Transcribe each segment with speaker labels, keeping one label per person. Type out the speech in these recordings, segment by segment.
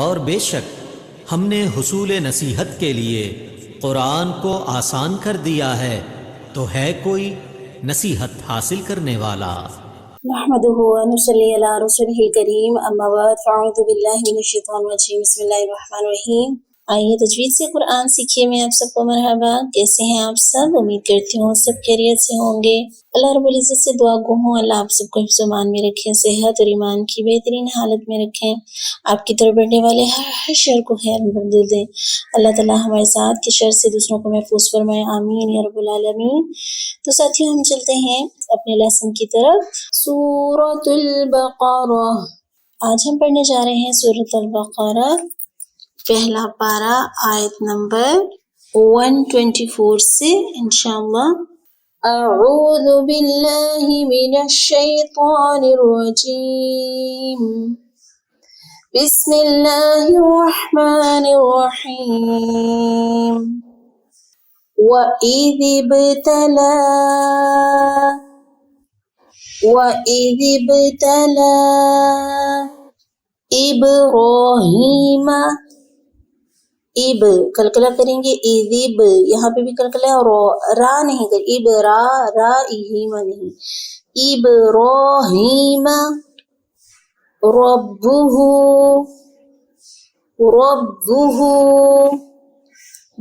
Speaker 1: اور بے شک ہم نے حصول نصیحت کے لیے قرآن کو آسان کر دیا ہے، تو ہے کوئی نصیحت حاصل کرنے والا؟
Speaker 2: نحمده ونصلي على رسوله الكريم اما بعد فاعوذ باللہ من الشیطان الرجیم بسم اللہ الرحمن الرحیم۔ آئیے تجوید سے قرآن سیکھیے میں آپ سب کو مرحبا۔ کیسے ہیں آپ سب؟ امید کرتی ہوں سب خیریت سے ہوں گے۔ اللہ رب العزت سے دعا گو ہوں اللہ آپ سب کو حفظ و امان میں رکھیں، صحت اور ایمان کی بہترین حالت میں رکھیں، آپ کی طرف بڑھنے والے ہر شر کو خیر میں بدل دیں۔ اللہ تعالیٰ ہمارے ساتھ کے شر سے دوسروں کو محفوظ فرمائے، آمین یا رب العالمین۔ تو ساتھیوں ہم چلتے ہیں اپنے لیسن کی طرف۔ سورۃ البقرہ، آج ہم پڑھنے جا رہے ہیں سورۃ البقرہ، پہلا پارہ آیت نمبر 124 سے انشاءاللہ۔ اعوذ باللہ من الشیطان الرجیم، بسم اللہ الرحمن الرحیم۔ وَإِذِ ابْتَلَى إِبْرَاهِيمَ، اب کلکلہ کریں گے، اذب یہاں پہ بھی کلکلہ ہے، اور را نہیں کر، ابرا را ایما نہیں، ابراہیم ربہ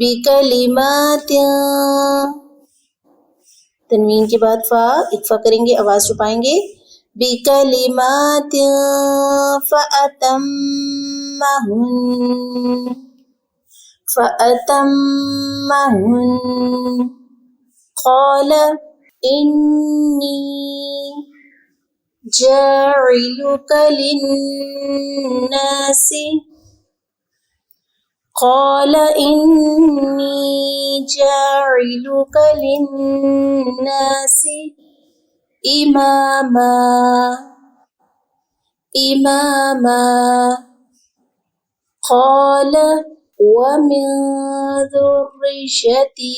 Speaker 2: بکلمات، تنوین کے بعد فا اکفا کریں گے، آواز چھپائیں گے، بکلمات فأتمہن قال انی جاعلک للناس قال انی جاعلک للناس اماما قال ومن ذریتی،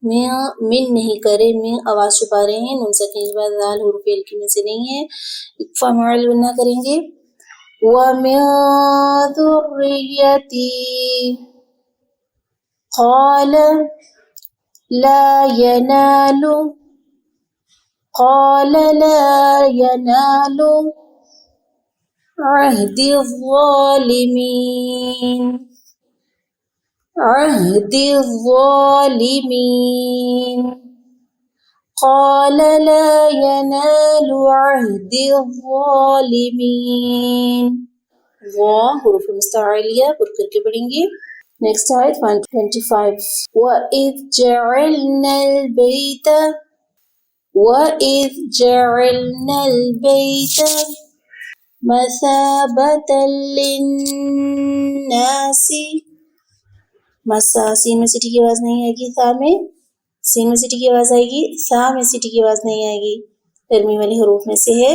Speaker 2: من نہیں کرے، من آواز چھپا رہے ہیں، نون ساکن کے بعد ذال حروف ہلکی میں سے نہیں ہے، اکفا معل بننا کریں گے، ومن ذریتی قال لا ینال عہد الظالمین قال لا ینال عہد الظالمین، وہ حروف مستعلیہ پر کر کے پڑھیں گے۔ نیکسٹ آیت 125۔ وَإِذْ جَعَلْنَا الْبَيْتَ مَثَابَةً لِلنَّاسِ، مسا سین میں سیٹی کی آواز نہیں آئے گی، تھا میں سین میں سیٹی کی آواز آئے گی، سا میں سیٹی کی آواز نہیں آئے گی، گرمی والی حروف میں سے ہے،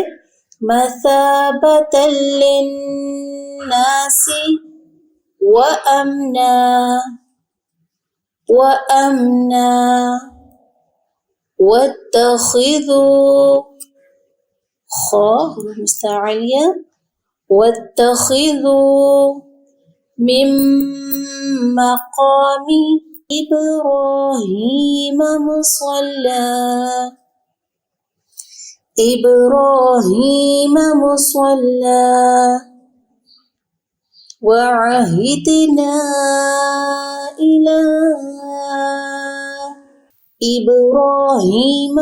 Speaker 2: مَثَابَةً لِلنَّاسِ وَأَمْنًا وَاتَّخِذُوا خا حروف مستعلیہ، وَاتَّخِذُوا من مقام إبراهيم مصلى وعهدنا إلى إبراهيم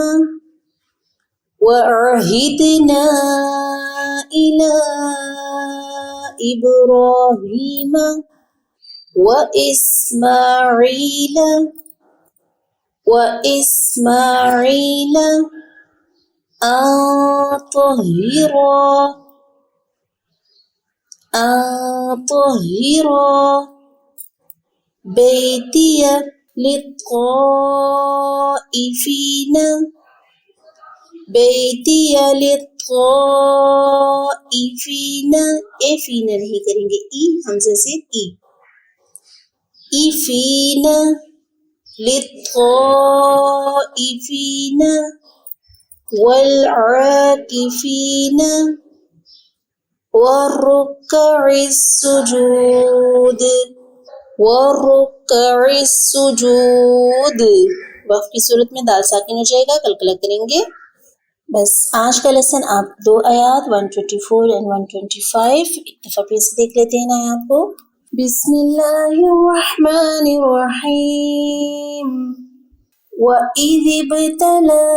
Speaker 2: وإسماعيل أن طهر بيتي للطائفين ایفین نہیں کریں گے، ای حمزہ سے ایفین للطائفین والعاکفین والركع السجود والركع السجود. وقف کی صورت میں دال ساکن ہو جائے گا، قلقلہ کریں گے. بس آج کا لیسن آپ 2 آیات 124 and 125 ایک دفعہ پھر سے دیکھ لیتے ہیں آیات کو. بسم اللہ الرحمن الرحیم. وَإِذِ ابْتَلَى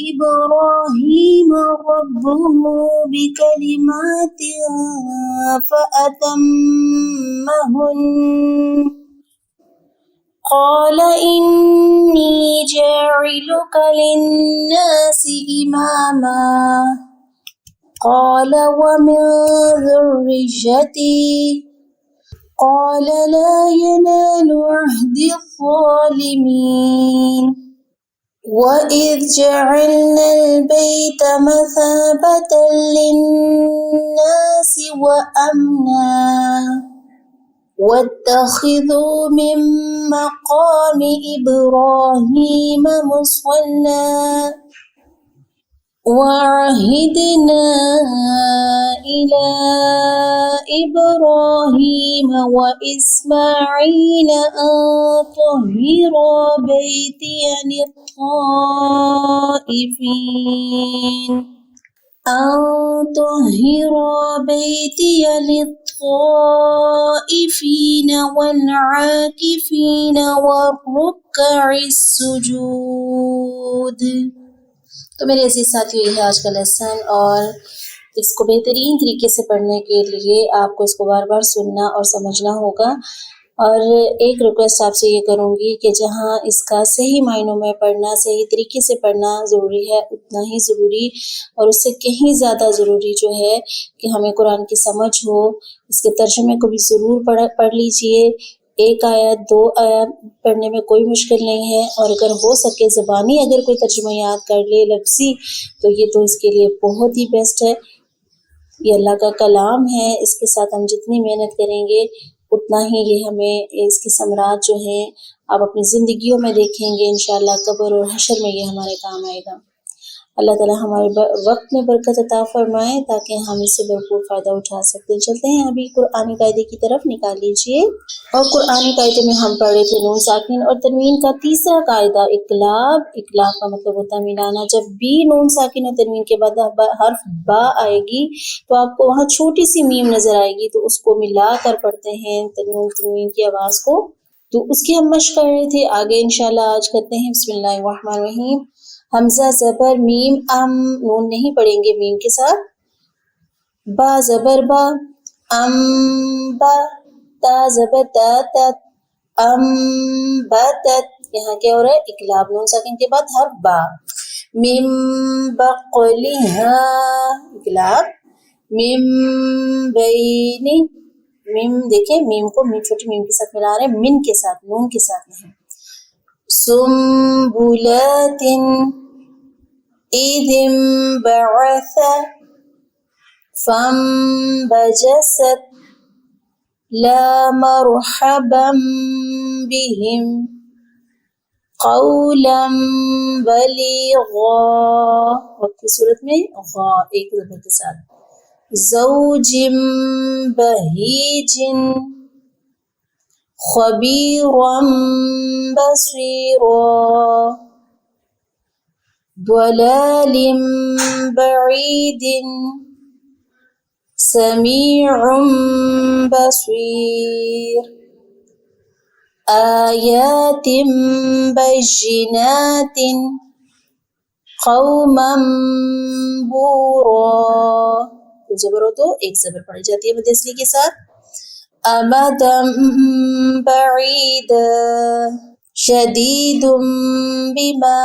Speaker 2: إِبْرَاهِيمَ رَبُّهُ بِكَلِمَاتٍ فَأَتَمَّهُنَّ قَالَ إِنِّي جَاعِلُكَ لِلنَّاسِ إِمَامًا قَالَ وَمِنْ ذُرِّيَّتِي قَالَ لَا يَنَالُ عَهْدِي الظَّالِمِينَ. وَإِذْ جَعَلْنَا الْبَيْتَ مَثَابَةً لِلنَّاسِ وَأَمْنًا وَاتَّخِذُوا مِن مَّقَامِ إِبْرَاهِيمَ مُصَلًّى وَعَهِدْنَا إِلَى إِبْرَاهِيمَ وَإِسْمَاعِيلَ أَن طَهِّرَا بَيْتِيَ لِلطَّائِفِينَ وَالْعَاكِفِينَ وَالرُّكَّعِ السُّجُودِ. تو میرے عزیز ساتھیو، یہ ہے آج کا لیسن، اور اس کو بہترین طریقے سے پڑھنے کے لیے آپ کو اس کو بار بار سننا اور سمجھنا ہوگا. اور ایک ریکویسٹ آپ سے یہ کروں گی کہ جہاں اس کا صحیح معنوں میں پڑھنا، صحیح طریقے سے پڑھنا ضروری ہے، اتنا ہی ضروری اور اس سے کہیں زیادہ ضروری جو ہے کہ ہمیں قرآن کی سمجھ ہو. اس کے ترجمے کو بھی ضرور پڑھ لیجئے. 1 آیت 2 آیت پڑھنے میں کوئی مشکل نہیں ہے، اور اگر ہو سکے زبانی اگر کوئی ترجمہ یاد کر لے لفظی، تو یہ تو اس کے لیے بہت ہی بیسٹ ہے. یہ اللہ کا کلام ہے، اس کے ساتھ ہم جتنی محنت کریں گے اتنا ہی یہ ہمیں اس کی ثمرات جو ہیں آپ اپنی زندگیوں میں دیکھیں گے. انشاءاللہ قبر اور حشر میں یہ ہمارے کام آئے گا. اللہ تعالی ہمارے وقت میں برکت عطا فرمائے تاکہ ہم اس سے بھرپور فائدہ اٹھا سکتے ہیں. چلتے ہیں ابھی قرآنی قاعدے کی طرف، نکال لیجئے. اور قرآنی قاعدے میں ہم پڑھ رہے تھے نون ساکن اور تنوین کا تیسرا قاعدہ اقلاب. اقلاب کا مطلب ہوتا ہے ملانا. جب بھی نون ساکن اور تنوین کے بعد حرف با آئے گی تو آپ کو وہاں چھوٹی سی میم نظر آئے گی، تو اس کو ملا کر پڑھتے ہیں تنوین کی آواز کو. تو اس کی ہم مشق کر رہے تھے، آگے انشاءاللہ آج کرتے ہیں. بسم اللہ الرحمن الرحیم. حمزہ زبر میم ام، نون نہیں پڑھیں گے میم کے ساتھ. با زبر با ام با، تا زبر تا تت ام بتت. یہاں کیا ہو رہا ہے؟ اقلاب. نون ساکن کے بعد حرف با. مم بقلہا، اقلاب. مم بینی، میم دیکھیں میم کو چھوٹی میم کے ساتھ ملا رہے ہیں، من کے ساتھ، نون کے ساتھ نہیں. سنبلات اذ انبعث فانبجست لا مرحبا بهم قولا بلیغا. وقت کی صورت میں غا ایک زبر کے ساتھ. زوج بہیج خبیرا بصیرا ضلال بعید سمیع بصیر آیات بینات قوما بورا. زبر ہو تو ایک زبر پڑھی جاتی ہے مد اصلی کے ساتھ. امدا بعید شدید بما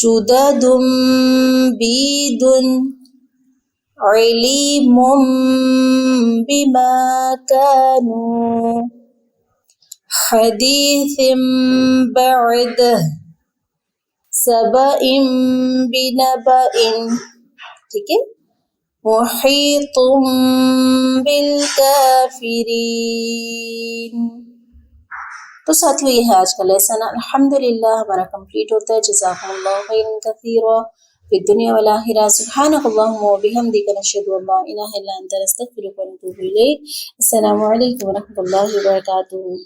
Speaker 2: جدد بید علیم بما كانوا حدیث بعد سبأ بنبأ. ٹھیک ہے. محیط بالکافرین. تو ساتھیو یہ ہے آج کا لیسن. الحمدللہ ہمارا کمپلیٹ ہوتا ہے. جزاکم اللہ خیرا کثیرا. في الدنيا والآخرة. سبحانك اللهم وبحمدك نشهد أن لا إله إلا أنت نستغفرك ونتوب إليك. السلام عليكم ورحمة الله وبركاته.